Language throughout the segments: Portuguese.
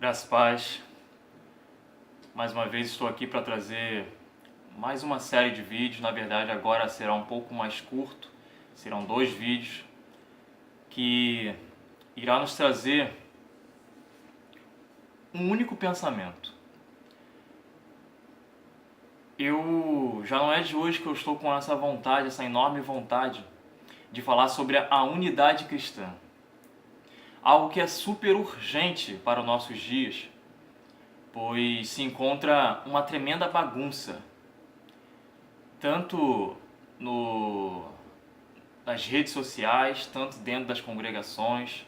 Graças a paz. Mais uma vez estou aqui para trazer mais uma série de vídeos. Na verdade, agora será um pouco mais curto. Serão 2 vídeos que irá nos trazer um único pensamento. Já não é de hoje que eu estou com essa vontade, essa enorme vontade de falar sobre a unidade cristã. Algo que é super urgente para os nossos dias, pois se encontra uma tremenda bagunça, tanto nas redes sociais, tanto dentro das congregações.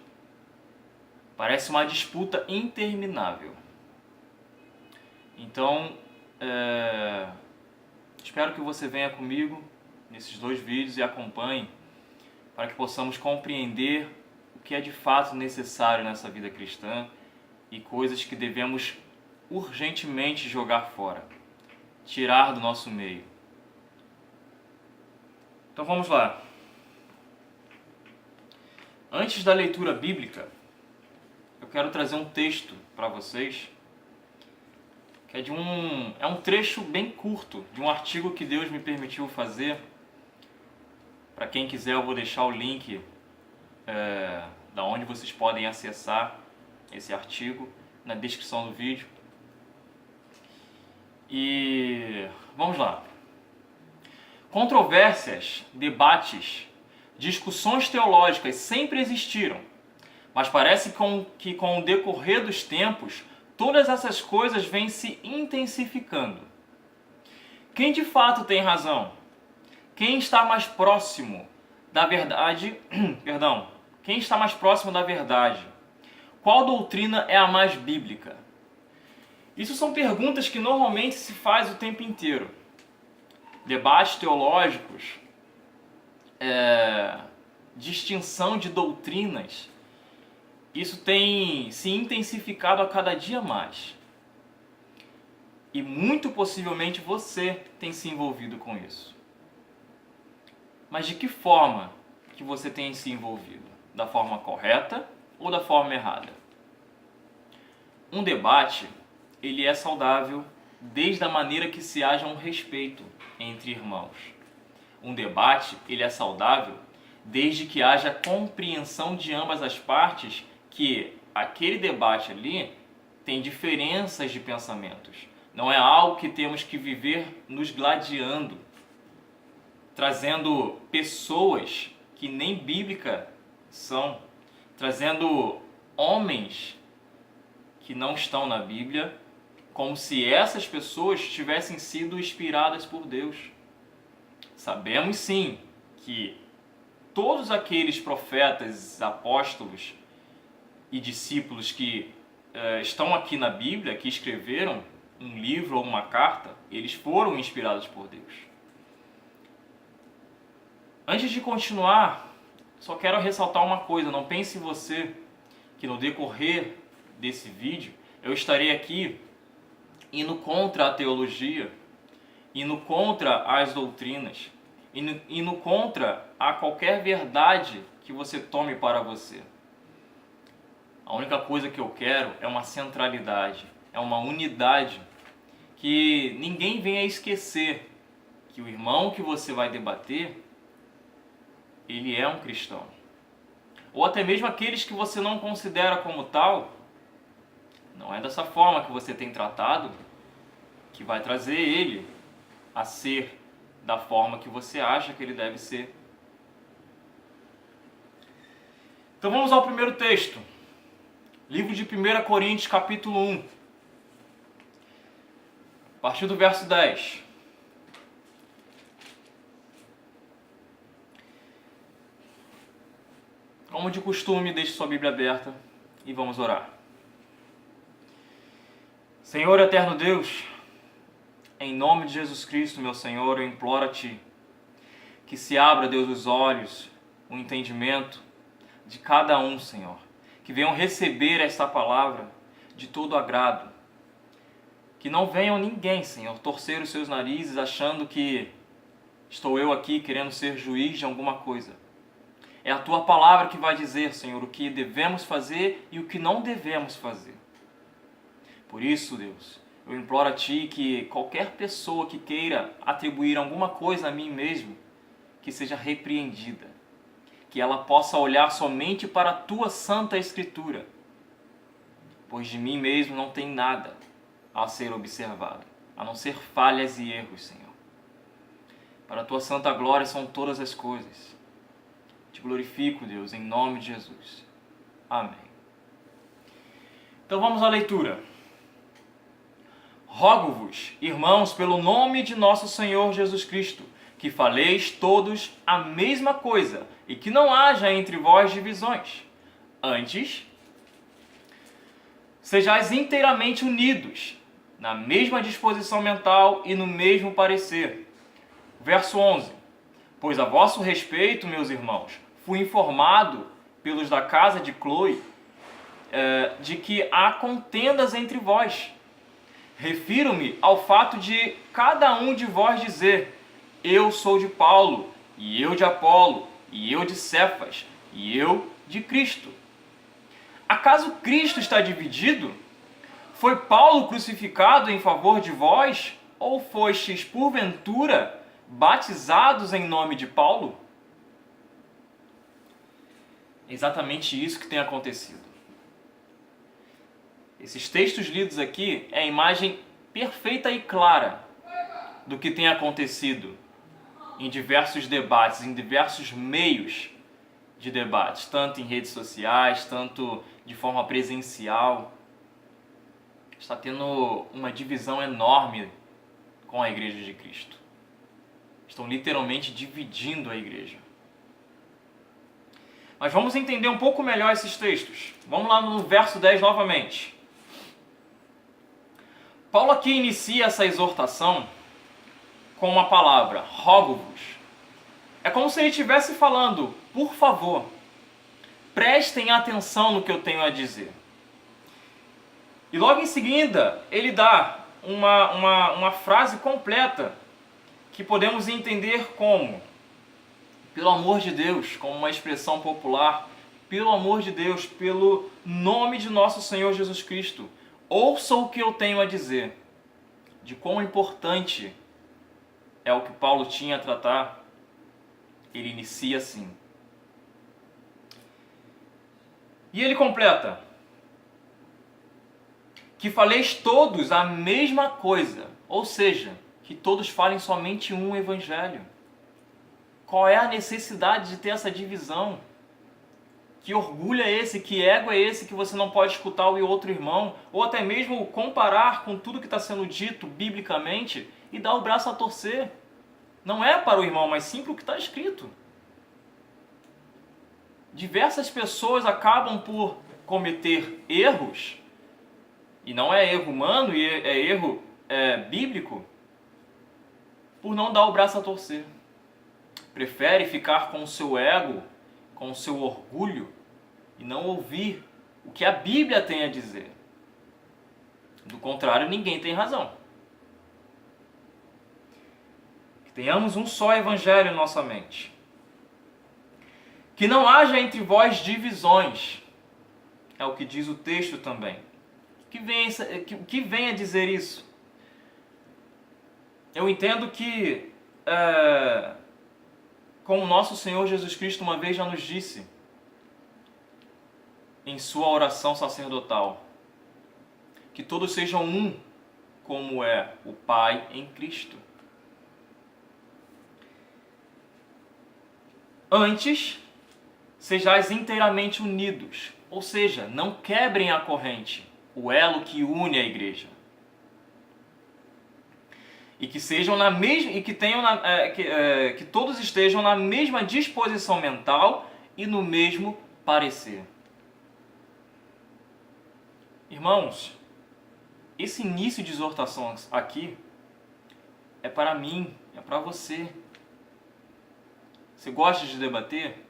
Parece uma disputa interminável. Então, espero que você venha comigo nesses 2 vídeos e acompanhe para que possamos compreender o que é de fato necessário nessa vida cristã e coisas que devemos urgentemente jogar fora, tirar do nosso meio. Então vamos lá. Antes da leitura bíblica, eu quero trazer um texto para vocês, que é um trecho bem curto de um artigo que Deus me permitiu fazer. Para quem quiser, eu vou deixar o link da onde vocês podem acessar esse artigo na descrição do vídeo. E vamos lá. Controvérsias, debates, discussões teológicas sempre existiram, mas parece que com o decorrer dos tempos, todas essas coisas vêm se intensificando. Quem de fato tem razão? Quem está mais próximo da verdade? Quem está mais próximo da verdade? Qual doutrina é a mais bíblica? Isso são perguntas que normalmente se faz o tempo inteiro. Debates teológicos, distinção de doutrinas, isso tem se intensificado a cada dia mais. E muito possivelmente você tem se envolvido com isso. Mas de que forma que você tem se envolvido? Da forma correta ou da forma errada? Um debate, ele é saudável desde a maneira que se haja um respeito entre irmãos. Um debate, ele é saudável desde que haja compreensão de ambas as partes que aquele debate ali tem diferenças de pensamentos. Não é algo que temos que viver nos gladiando, trazendo pessoas que nem bíblica são, trazendo homens que não estão na Bíblia, como se essas pessoas tivessem sido inspiradas por Deus. Sabemos sim que todos aqueles profetas, apóstolos e discípulos que estão aqui na Bíblia, que escreveram um livro ou uma carta, eles foram inspirados por Deus. Antes de continuar, só quero ressaltar uma coisa. Não pense você que no decorrer desse vídeo eu estarei aqui indo contra a teologia, indo contra as doutrinas, indo contra a qualquer verdade que você tome para você. A única coisa que eu quero é uma centralidade, é uma unidade, que ninguém venha esquecer que o irmão que você vai debater, ele é um cristão. Ou até mesmo aqueles que você não considera como tal, não é dessa forma que você tem tratado que vai trazer ele a ser da forma que você acha que ele deve ser. Então vamos ao primeiro texto. Livro de 1 Coríntios, capítulo 1. A partir do verso 10. Como de costume, deixe sua Bíblia aberta e vamos orar. Senhor eterno Deus, em nome de Jesus Cristo, meu Senhor, eu imploro a Ti que se abra, Deus, os olhos, o entendimento de cada um, Senhor. Que venham receber esta palavra de todo agrado. Que não venham ninguém, Senhor, torcer os seus narizes achando que estou eu aqui querendo ser juiz de alguma coisa. É a Tua palavra que vai dizer, Senhor, o que devemos fazer e o que não devemos fazer. Por isso, Deus, eu imploro a Ti que qualquer pessoa que queira atribuir alguma coisa a mim mesmo, que seja repreendida, que ela possa olhar somente para a Tua Santa Escritura, pois de mim mesmo não tem nada a ser observado, a não ser falhas e erros, Senhor. Para a Tua santa glória são todas as coisas. Te glorifico, Deus, em nome de Jesus. Amém. Então vamos à leitura. Rogo-vos, irmãos, pelo nome de nosso Senhor Jesus Cristo, que faleis todos a mesma coisa e que não haja entre vós divisões. Antes, sejais inteiramente unidos, na mesma disposição mental e no mesmo parecer. Verso 11. Pois a vosso respeito, meus irmãos, fui informado pelos da casa de Cloe de que há contendas entre vós. Refiro-me ao fato de cada um de vós dizer: eu sou de Paulo, e eu de Apolo, e eu de Cefas, e eu de Cristo. Acaso Cristo está dividido? Foi Paulo crucificado em favor de vós? Ou fostes, porventura, batizados em nome de Paulo? É exatamente isso que tem acontecido. Esses textos lidos aqui é a imagem perfeita e clara do que tem acontecido em diversos debates, em diversos meios de debates, tanto em redes sociais, tanto de forma presencial. Está tendo uma divisão enorme com a Igreja de Cristo. Estão literalmente dividindo a igreja. Mas vamos entender um pouco melhor esses textos. Vamos lá no verso 10 novamente. Paulo aqui inicia essa exortação com uma palavra, rogo-vos. É como se ele estivesse falando, por favor, prestem atenção no que eu tenho a dizer. E logo em seguida, ele dá uma frase completa que podemos entender como: pelo amor de Deus, como uma expressão popular, pelo amor de Deus, pelo nome de nosso Senhor Jesus Cristo, ouça o que eu tenho a dizer. De quão importante é o que Paulo tinha a tratar, ele inicia assim. E ele completa: que faleis todos a mesma coisa, ou seja, que todos falem somente um evangelho. Qual é a necessidade de ter essa divisão? Que orgulho é esse? Que ego é esse que você não pode escutar o outro irmão? Ou até mesmo comparar com tudo que está sendo dito biblicamente e dar o braço a torcer? Não é para o irmão, mas sim para o que está escrito. Diversas pessoas acabam por cometer erros, e não é erro humano, é erro bíblico, por não dar o braço a torcer. Prefere ficar com o seu ego, com o seu orgulho, e não ouvir o que a Bíblia tem a dizer. Do contrário, ninguém tem razão. Que tenhamos um só evangelho em nossa mente. Que não haja entre vós divisões. É o que diz o texto também. Que vem a dizer isso? Eu entendo que, como o nosso Senhor Jesus Cristo uma vez já nos disse, em sua oração sacerdotal, que todos sejam um, como é o Pai em Cristo. Antes, sejais inteiramente unidos, ou seja, não quebrem a corrente, o elo que une a igreja. E que sejam na mesma, e que tenham que todos estejam na mesma disposição mental e no mesmo parecer. Irmãos, esse início de exortação aqui é para mim, é para você. Você gosta de debater?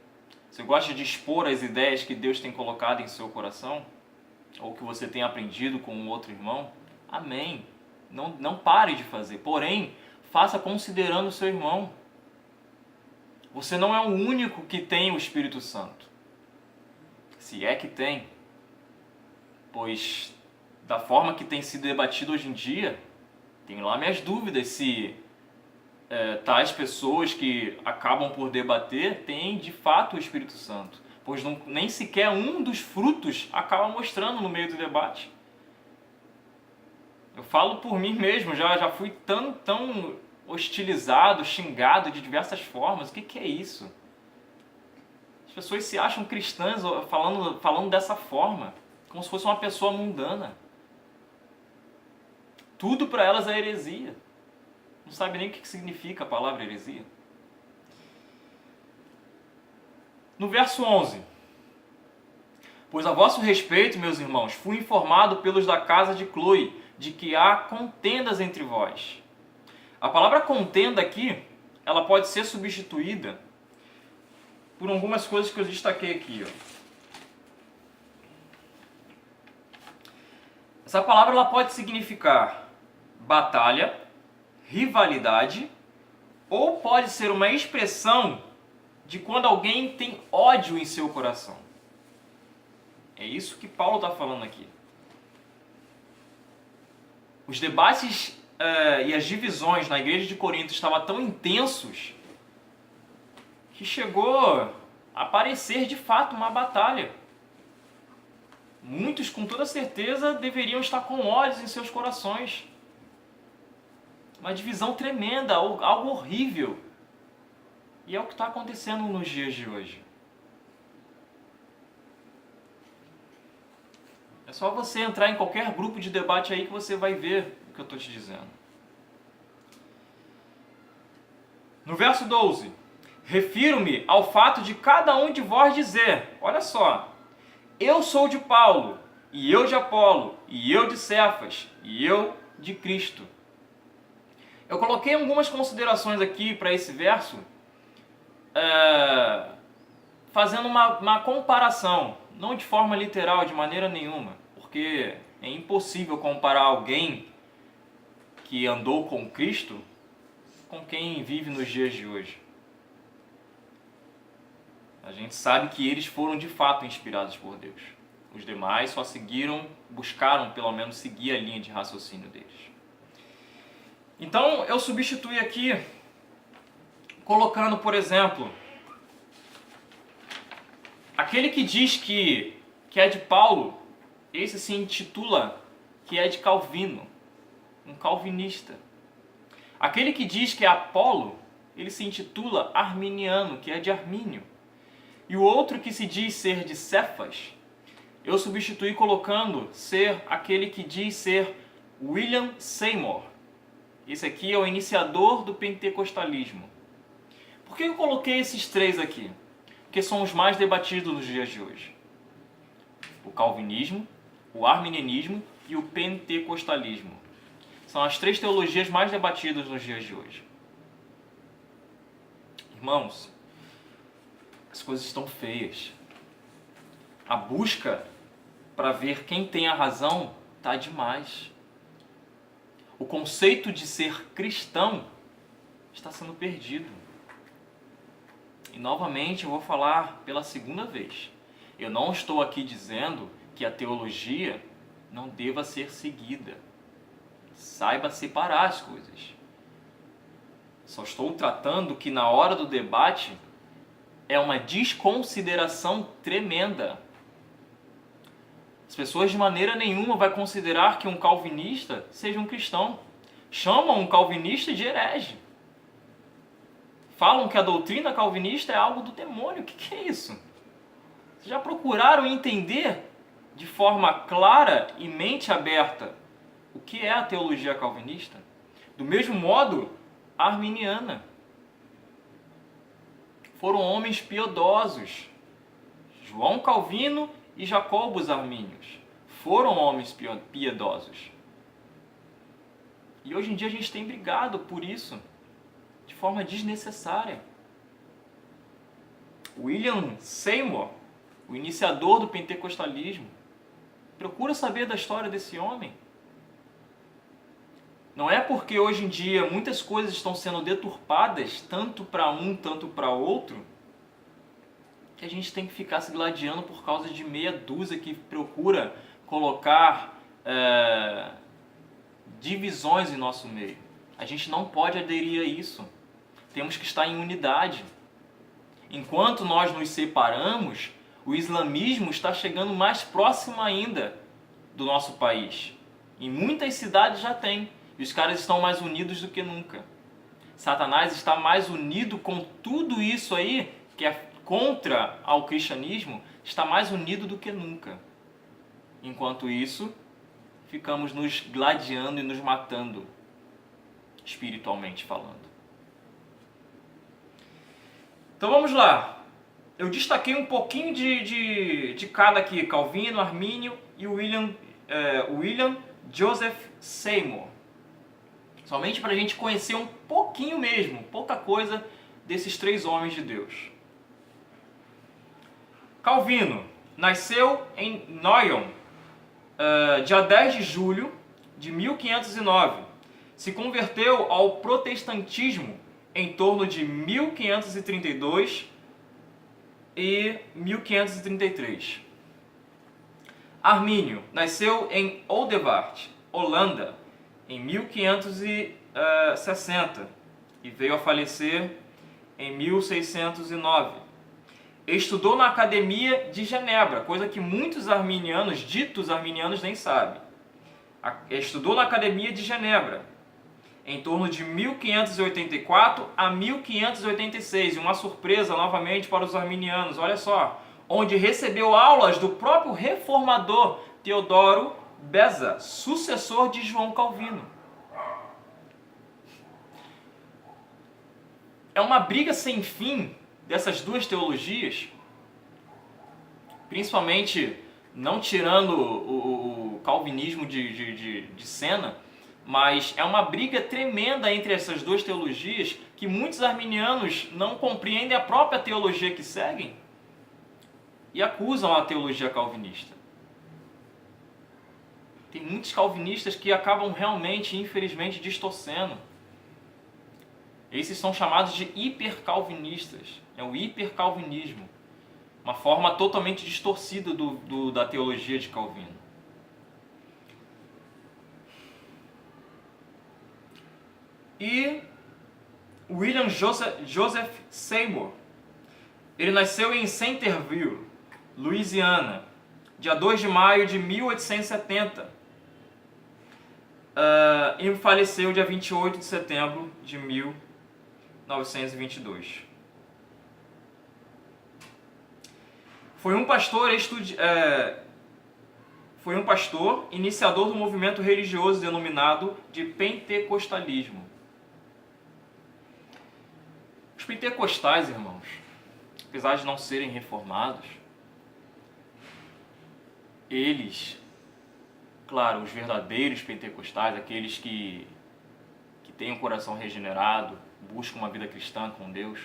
Você gosta de expor as ideias que Deus tem colocado em seu coração? Ou que você tem aprendido com um outro irmão? Amém. Não pare de fazer. Porém, faça considerando o seu irmão. Você não é o único que tem o Espírito Santo. Se é que tem. Pois da forma que tem sido debatido hoje em dia, tenho lá minhas dúvidas se tais pessoas que acabam por debater têm de fato o Espírito Santo, pois nem sequer um dos frutos acaba mostrando no meio do debate. Eu falo por mim mesmo, já fui tão hostilizado, xingado de diversas formas. O que é isso? As pessoas se acham cristãs falando dessa forma, como se fosse uma pessoa mundana. Tudo para elas é heresia. Não sabe nem o que significa a palavra heresia. No verso 11. Pois a vosso respeito, meus irmãos, fui informado pelos da casa de Cloe, de que há contendas entre vós. A palavra contenda aqui, ela pode ser substituída por algumas coisas que eu destaquei aqui. Essa palavra ela pode significar batalha, rivalidade, ou pode ser uma expressão de quando alguém tem ódio em seu coração. É isso que Paulo está falando aqui. Os debates e as divisões na igreja de Corinto estavam tão intensos que chegou a parecer de fato uma batalha. Muitos, com toda certeza, deveriam estar com ódios em seus corações. Uma divisão tremenda, algo horrível. E é o que está acontecendo nos dias de hoje. É só você entrar em qualquer grupo de debate aí que você vai ver o que eu estou te dizendo. No verso 12, refiro-me ao fato de cada um de vós dizer, olha só, eu sou de Paulo, e eu de Apolo, e eu de Cefas, e eu de Cristo. Eu coloquei algumas considerações aqui para esse verso, fazendo uma comparação, não de forma literal, de maneira nenhuma, porque é impossível comparar alguém que andou com Cristo com quem vive nos dias de hoje. A gente sabe que eles foram de fato inspirados por Deus. Os demais só buscaram pelo menos seguir a linha de raciocínio deles. Então eu substituí aqui, colocando, por exemplo, aquele que diz que é de Paulo, esse se intitula que é de Calvino, um calvinista. Aquele que diz que é Apolo, ele se intitula arminiano, que é de Armínio. E o outro que se diz ser de Cefas, eu substituí colocando ser aquele que diz ser William Seymour. Esse aqui é o iniciador do pentecostalismo. Por que eu coloquei esses três aqui? Porque são os mais debatidos nos dias de hoje. O calvinismo, o arminianismo e o pentecostalismo. São as três teologias mais debatidas nos dias de hoje. Irmãos, as coisas estão feias. A busca para ver quem tem a razão está demais. O conceito de ser cristão está sendo perdido. E novamente eu vou falar pela segunda vez. Eu não estou aqui dizendo que a teologia não deva ser seguida. Saiba separar as coisas. Só estou tratando que na hora do debate é uma desconsideração tremenda. As pessoas de maneira nenhuma vão considerar que um calvinista seja um cristão. Chamam um calvinista de herege. Falam que a doutrina calvinista é algo do demônio. O que é isso? Vocês já procuraram entender de forma clara e mente aberta o que é a teologia calvinista? Do mesmo modo, a arminiana. Foram homens piedosos. João Calvino e Jacobo os armínios foram homens piedosos. E hoje em dia a gente tem brigado por isso, de forma desnecessária. William Seymour, o iniciador do pentecostalismo, procura saber da história desse homem. Não é porque hoje em dia muitas coisas estão sendo deturpadas, tanto para um, tanto para outro, que a gente tem que ficar se gladiando por causa de meia dúzia que procura colocar divisões em nosso meio. A gente não pode aderir a isso. Temos que estar em unidade. Enquanto nós nos separamos, o islamismo está chegando mais próximo ainda do nosso país. Em muitas cidades já tem. E os caras estão mais unidos do que nunca. Satanás está mais unido com tudo isso aí, que é contra ao cristianismo, está mais unido do que nunca. Enquanto isso, ficamos nos gladiando e nos matando, espiritualmente falando. Então vamos lá. Eu destaquei um pouquinho de cada aqui, Calvino, Armínio e William Joseph Seymour. Somente para a gente conhecer um pouquinho mesmo, pouca coisa desses três homens de Deus. Calvino nasceu em Noyon, dia 10 de julho de 1509. Se converteu ao protestantismo em torno de 1532 e 1533. Armínio nasceu em Oudevaart, Holanda, em 1560 e veio a falecer em 1609. Estudou na Academia de Genebra, coisa que muitos arminianos, ditos arminianos, nem sabem. Estudou na Academia de Genebra, em torno de 1584 a 1586. E uma surpresa novamente para os arminianos, olha só, onde recebeu aulas do próprio reformador Teodoro Beza, sucessor de João Calvino. É uma briga sem fim dessas duas teologias, principalmente não tirando o calvinismo de cena, mas é uma briga tremenda entre essas duas teologias que muitos arminianos não compreendem a própria teologia que seguem e acusam a teologia calvinista. Tem muitos calvinistas que acabam realmente, infelizmente, distorcendo. Esses são chamados de hipercalvinistas. É o hipercalvinismo. Uma forma totalmente distorcida da teologia de Calvino. E William Joseph Seymour. Ele nasceu em Centerville, Louisiana, dia 2 de maio de 1870. E faleceu dia 28 de setembro de 1922. Foi um pastor iniciador do movimento religioso denominado de pentecostalismo. Os pentecostais, irmãos, apesar de não serem reformados, eles, claro, os verdadeiros pentecostais, aqueles que têm um coração regenerado, buscam uma vida cristã com Deus,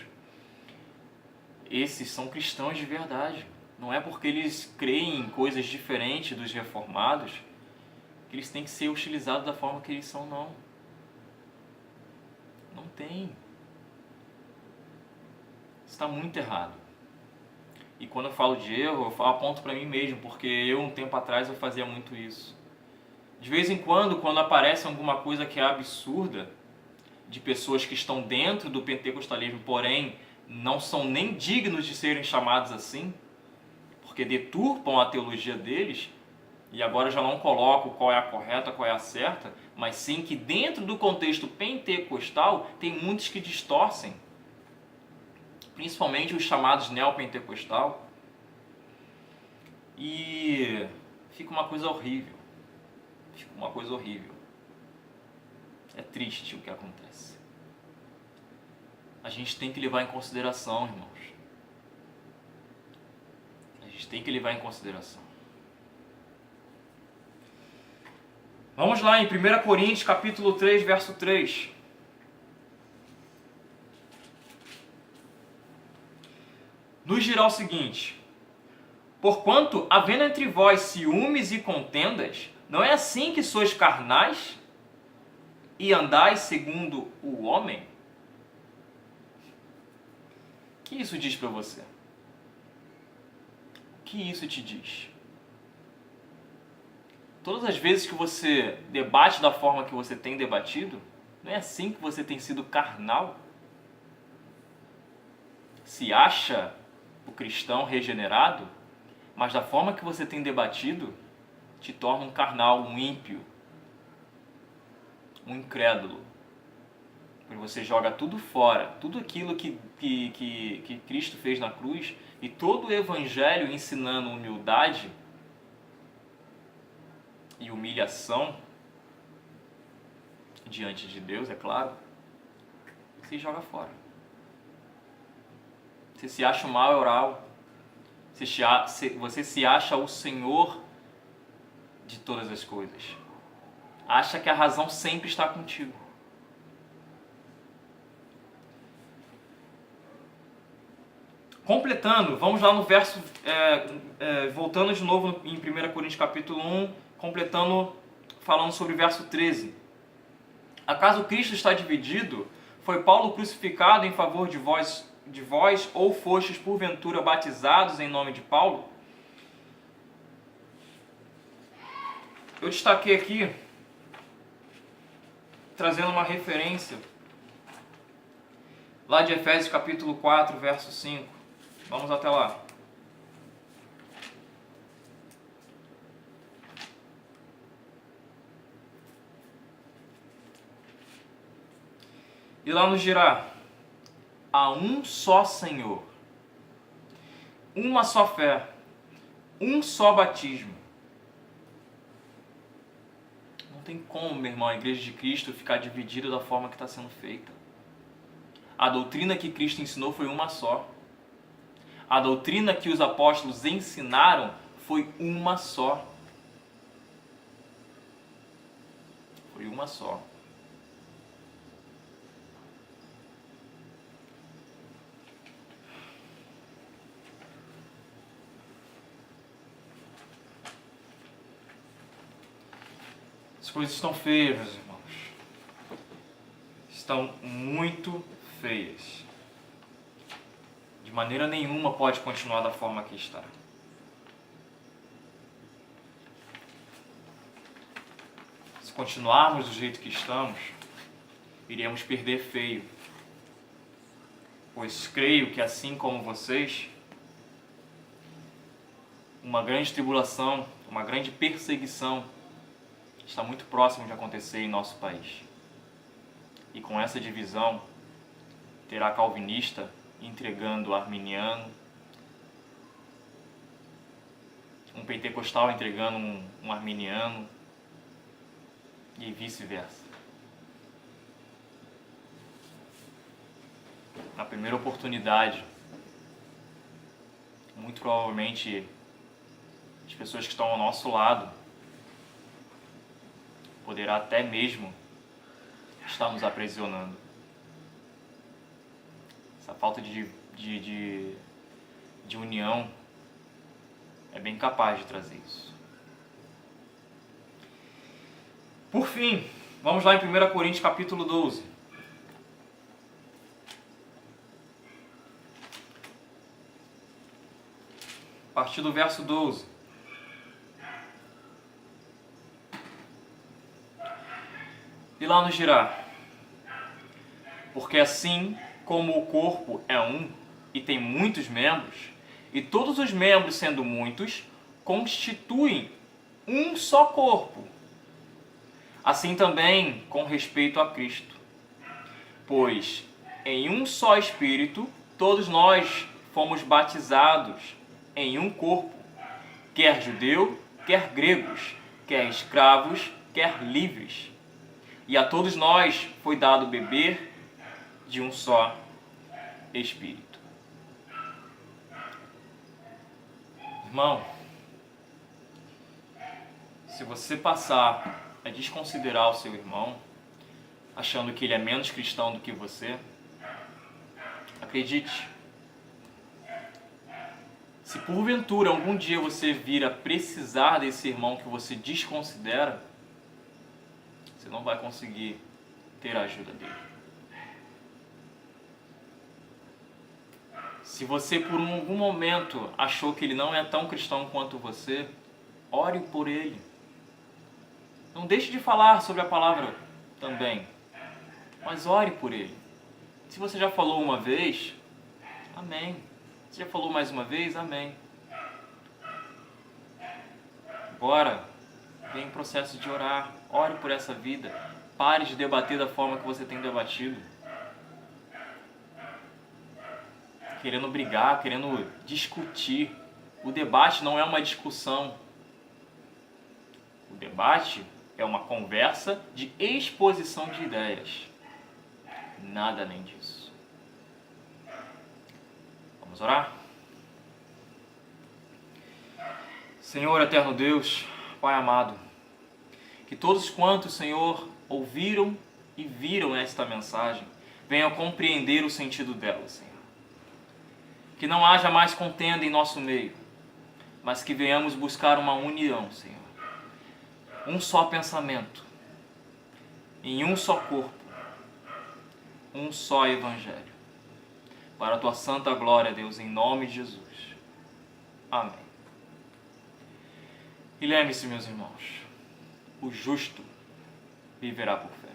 esses são cristãos de verdade. Não é porque eles creem em coisas diferentes dos reformados que eles têm que ser utilizados da forma que eles são, não. Não tem. Está muito errado. E quando eu falo de erro, eu aponto para mim mesmo, porque eu, um tempo atrás, eu fazia muito isso. De vez em quando aparece alguma coisa que é absurda, de pessoas que estão dentro do pentecostalismo, porém não são nem dignos de serem chamados assim, porque deturpam a teologia deles, e agora já não coloco qual é a correta, qual é a certa, mas sim que dentro do contexto pentecostal tem muitos que distorcem, principalmente os chamados neopentecostal, e fica uma coisa horrível. Fica uma coisa horrível. É triste o que acontece. A gente tem que levar em consideração, irmãos. A gente tem que levar em consideração. Vamos lá em 1 Coríntios capítulo 3, verso 3. Nos dirá o seguinte: porquanto, havendo entre vós ciúmes e contendas, não é assim que sois carnais e andais segundo o homem? O que isso diz para você? O que isso te diz? todas as vezes que você debate da forma que você tem debatido, não é assim que você tem sido carnal? Se acha o cristão regenerado, mas da forma que você tem debatido, te torna um carnal, um ímpio, um incrédulo. Porque você joga tudo fora, tudo aquilo que Cristo fez na cruz e todo o evangelho ensinando humildade e humilhação diante de Deus, é claro, você joga fora. Você se acha o maioral, você se acha o Senhor de todas as coisas. Acha que a razão sempre está contigo. Completando, vamos lá no verso, voltando de novo em 1 Coríntios capítulo 1, completando, falando sobre o verso 13. Acaso Cristo está dividido? Foi Paulo crucificado em favor de vós, ou fostes porventura batizados em nome de Paulo? Eu destaquei aqui, trazendo uma referência, lá de Efésios capítulo 4, verso 5. Vamos até lá. E lá nos dirá: há um só Senhor, uma só fé, um só batismo. Não tem como, meu irmão, a Igreja de Cristo ficar dividida da forma que está sendo feita. A doutrina que Cristo ensinou foi uma só. A doutrina que os apóstolos ensinaram foi uma só. Foi uma só. As coisas estão feias, meus irmãos. Estão muito feias. De maneira nenhuma pode continuar da forma que está. Se continuarmos do jeito que estamos, iremos perder feio. Pois creio que, assim como vocês, uma grande tribulação, uma grande perseguição está muito próximo de acontecer em nosso país. E com essa divisão, terá calvinista entregando arminiano, um pentecostal entregando um arminiano e vice-versa. Na primeira oportunidade, muito provavelmente as pessoas que estão ao nosso lado poderá até mesmo estar nos aprisionando. Essa falta de união é bem capaz de trazer isso. Por fim, vamos lá em 1 Coríntios capítulo 12. A partir do verso 12. E lá nos dirá: porque assim como o corpo é um e tem muitos membros, e todos os membros, sendo muitos, constituem um só corpo, assim também com respeito a Cristo. Pois em um só Espírito todos nós fomos batizados em um corpo, quer judeu, quer gregos, quer escravos, quer livres. E a todos nós foi dado beber de um só Espírito. Irmão, se você passar a desconsiderar o seu irmão, achando que ele é menos cristão do que você, acredite, se porventura algum dia você vir a precisar desse irmão que você desconsidera, você não vai conseguir ter a ajuda dele. Se você por algum momento achou que ele não é tão cristão quanto você, ore por ele. Não deixe de falar sobre a palavra também, mas ore por ele. Se você já falou uma vez, amém. Se já falou mais uma vez, amém. Agora, vem o processo de orar. Ore por essa vida. Pare de debater da forma que você tem debatido. Querendo brigar, querendo discutir. O debate não é uma discussão. O debate é uma conversa de exposição de ideias. Nada além disso. Vamos orar? Senhor eterno Deus, Pai amado, que todos quantos, Senhor, ouviram e viram esta mensagem, venham compreender o sentido dela, Senhor. Que não haja mais contenda em nosso meio, mas que venhamos buscar uma união, Senhor. Um só pensamento, em um só corpo, um só evangelho. Para a tua santa glória, Deus, em nome de Jesus. Amém. E lembre-se, meus irmãos, o justo viverá por fé.